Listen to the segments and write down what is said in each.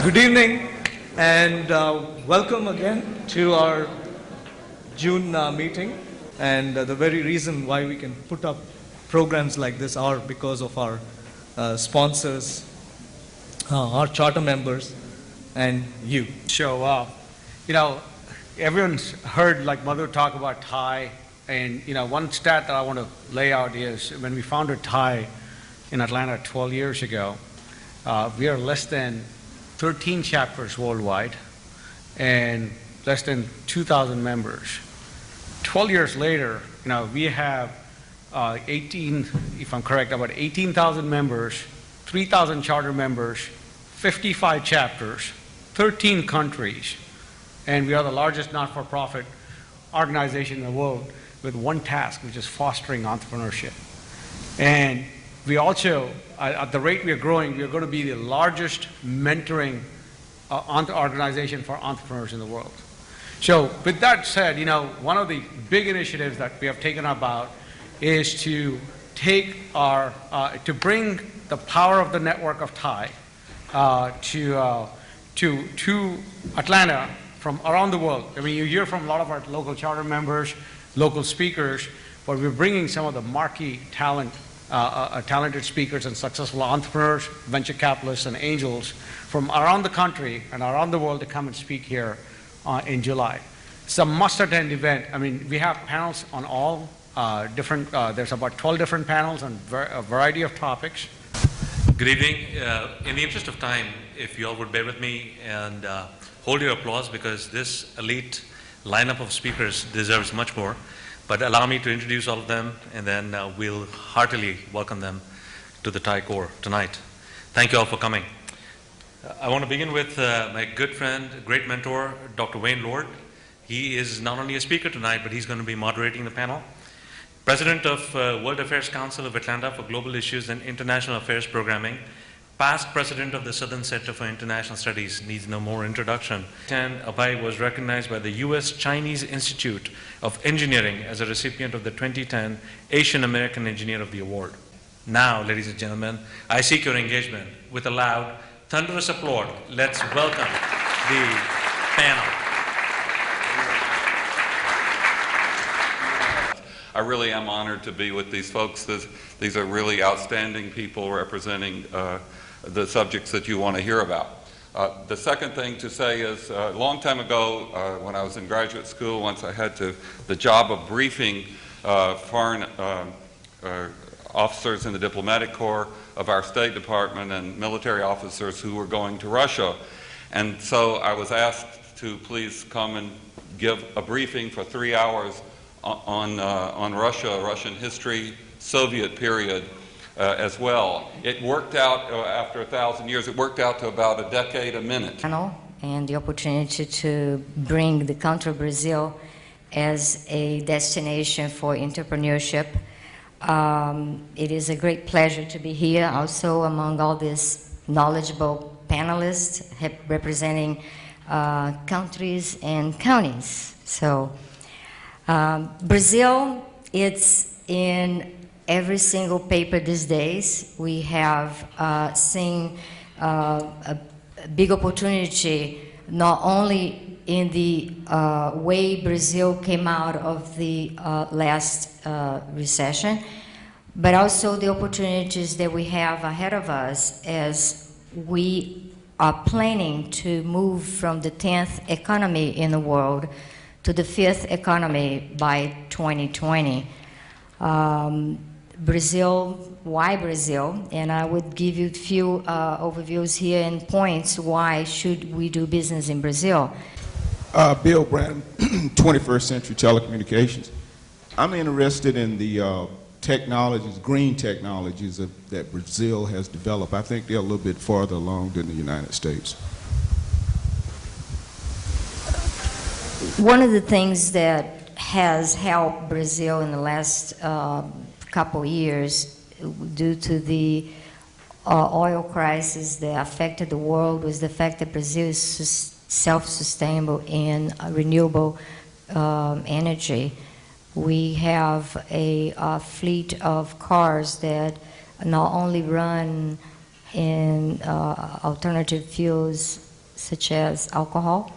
Good evening and welcome again to our June meeting. And the very reason why we can put up programs like this are because of our sponsors, our charter members, and you. So, everyone's heard like Madhu talk about TiE, and one stat that I want to lay out is when we founded TiE in Atlanta 12 years ago, we are less than 13 chapters worldwide and less than 2,000 members. 12 years later, we have 18, if I'm correct, about 18,000 members, 3,000 charter members, 55 chapters, 13 countries, and we are the largest not-for-profit organization in the world with one task, which is fostering entrepreneurship. And we also, at the rate we are growing, we are going to be the largest mentoring organization for entrepreneurs in the world. So with that said, one of the big initiatives that we have taken about is to take our, to bring the power of the network of TiE to Atlanta from around the world. I mean, you hear from a lot of our local charter members, local speakers, but we're bringing some of the marquee talented speakers and successful entrepreneurs, venture capitalists, and angels from around the country and around the world to come and speak here in July. It's a must-attend event. I mean, we have panels on all different, there's about 12 different panels on a variety of topics. Good evening. In the interest of time, if you all would bear with me and hold your applause, because this elite lineup of speakers deserves much more. But allow me to introduce all of them, and then we'll heartily welcome them to the TiE Core tonight. Thank you all for coming. I want to begin with my good friend, great mentor, Dr. Wayne Lord. He is not only a speaker tonight, but he's going to be moderating the panel. President of World Affairs Council of Atlanta for Global Issues and International Affairs Programming, past president of the Southern Center for International Studies, needs no more introduction. Tan Abai was recognized by the U.S. Chinese Institute of Engineering as a recipient of the 2010 Asian American Engineer of the Award. Now, ladies and gentlemen, I seek your engagement with a loud, thunderous applause. Let's welcome the panel. I really am honored to be with these folks. These are really outstanding people representing the subjects that you want to hear about. The second thing to say is a long time ago when I was in graduate school, once I had the job of briefing foreign officers in the diplomatic corps of our State Department and military officers who were going to Russia. And so I was asked to please come and give a briefing for 3 hours on Russia, Russian history, Soviet period, as well. It worked out, after 1,000 years, it worked out to about a decade a minute. And the opportunity to bring the country of Brazil as a destination for entrepreneurship. It is a great pleasure to be here also among all these knowledgeable panelists representing countries and counties. So Brazil, it's in every single paper these days. We have seen a big opportunity not only in the way Brazil came out of the last recession, but also the opportunities that we have ahead of us as we are planning to move from the 10th economy in the world to the 5th economy by 2020. Brazil, why Brazil? And I would give you a few overviews here and points why should we do business in Brazil. Bill Brand, 21st Century Telecommunications. I'm interested in the technologies, green technologies that Brazil has developed. I think they're a little bit farther along than the United States. One of the things that has helped Brazil in the last couple years due to the oil crisis that affected the world was the fact that Brazil is self-sustainable in renewable energy. We have a fleet of cars that not only run in alternative fuels such as alcohol?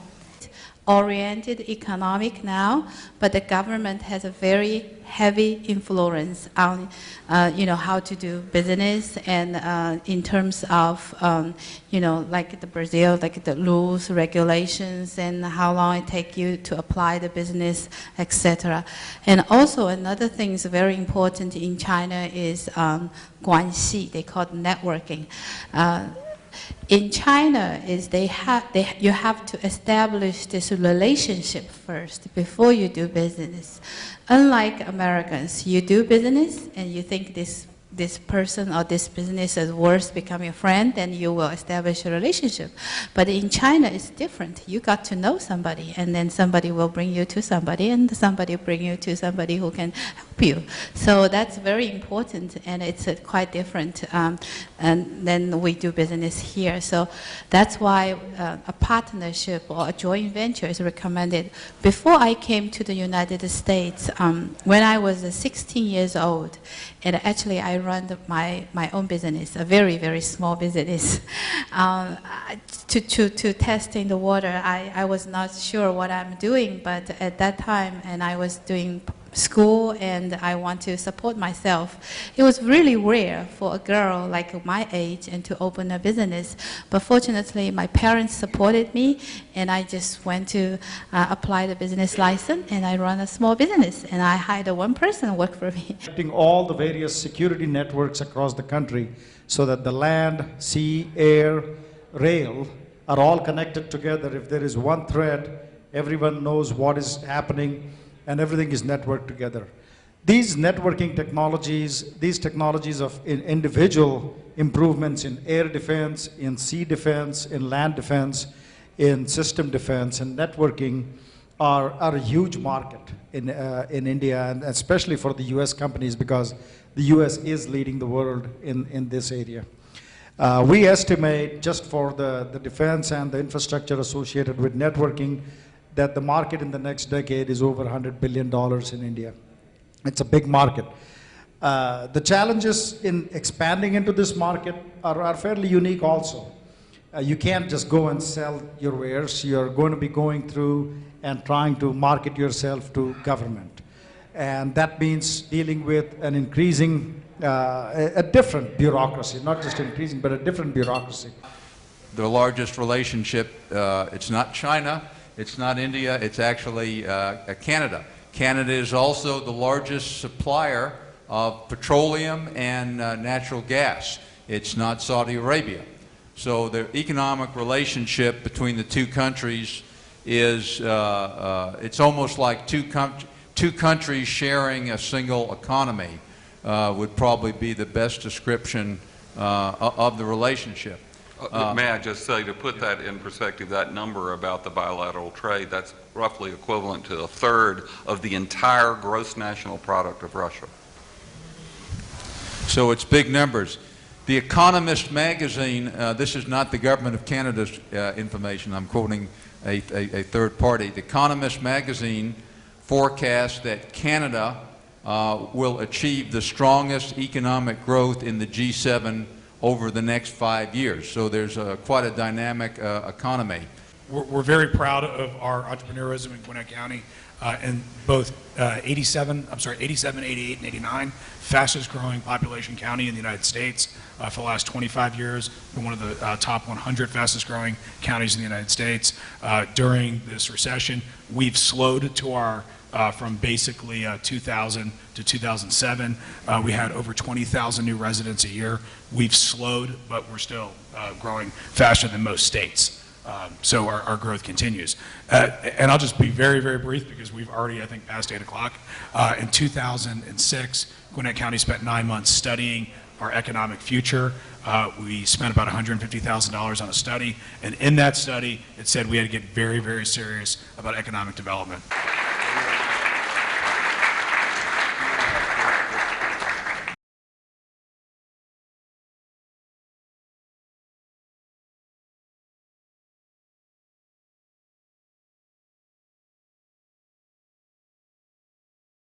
Oriented economic now, but the government has a very heavy influence on, how to do business, and in terms of, like the Brazil, like the rules, regulations, and how long it takes you to apply the business, etc. And also another thing is very important in China is 关系. They call it networking. In China, you have to establish this relationship first before you do business. Unlike Americans, you do business and you think this person or this business is worth becoming a friend, then you will establish a relationship. But in China, it's different. You got to know somebody, and then somebody will bring you to somebody, and somebody bring you to somebody who can help you. So that's very important, and it's quite different. And then we do business here. So that's why a partnership or a joint venture is recommended. Before I came to the United States, when I was 16 years old, and actually I run my own business, a very, very small business. To testing the water, I was not sure what I'm doing, but at that time, and I was doing school and I want to support myself. It was really rare for a girl like my age and to open a business. But fortunately, my parents supported me, and I just went to apply the business license, and I run a small business, and I hired one person to work for me. Connecting all the various security networks across the country so that the land, sea, air, rail are all connected together. If there is one thread, everyone knows what is happening, and everything is networked together. These networking technologies, these technologies of individual improvements in air defense, in sea defense, in land defense, in system defense, and networking are a huge market in India, and especially for the US companies, because the US is leading the world in this area. We estimate, just for the defense and the infrastructure associated with networking, that the market in the next decade is over $100 billion in India. It's a big market. The challenges in expanding into this market are fairly unique also. You can't just go and sell your wares. You're going to be going through and trying to market yourself to government. And that means dealing with an increasing, a different bureaucracy, not just increasing, but a different bureaucracy. The largest relationship, it's not China, it's not India, it's actually Canada. Canada is also the largest supplier of petroleum and natural gas. It's not Saudi Arabia. So the economic relationship between the two countries is, it's almost like two countries sharing a single economy would probably be the best description of the relationship. May I just say, to put that in perspective, that number about the bilateral trade, that's roughly equivalent to a third of the entire gross national product of Russia. So it's big numbers. The Economist magazine, this is not the government of Canada's information, I'm quoting a third party. The Economist magazine forecasts that Canada will achieve the strongest economic growth in the G7 over the next 5 years. So there's quite a dynamic economy. We're very proud of our entrepreneurism in Gwinnett County. In both 87, 88, and 89, fastest growing population county in the United States for the last 25 years. We're one of the top 100 fastest growing counties in the United States. During this recession, we've slowed to our from basically 2000 to 2007, we had over 20,000 new residents a year. We've slowed, but we're still growing faster than most states. So our growth continues. And I'll just be very, very brief because we've already, I think, passed 8 o'clock. In 2006, Gwinnett County spent 9 months studying our economic future. We spent about $150,000 on a study, and in that study, it said we had to get very, very serious about economic development.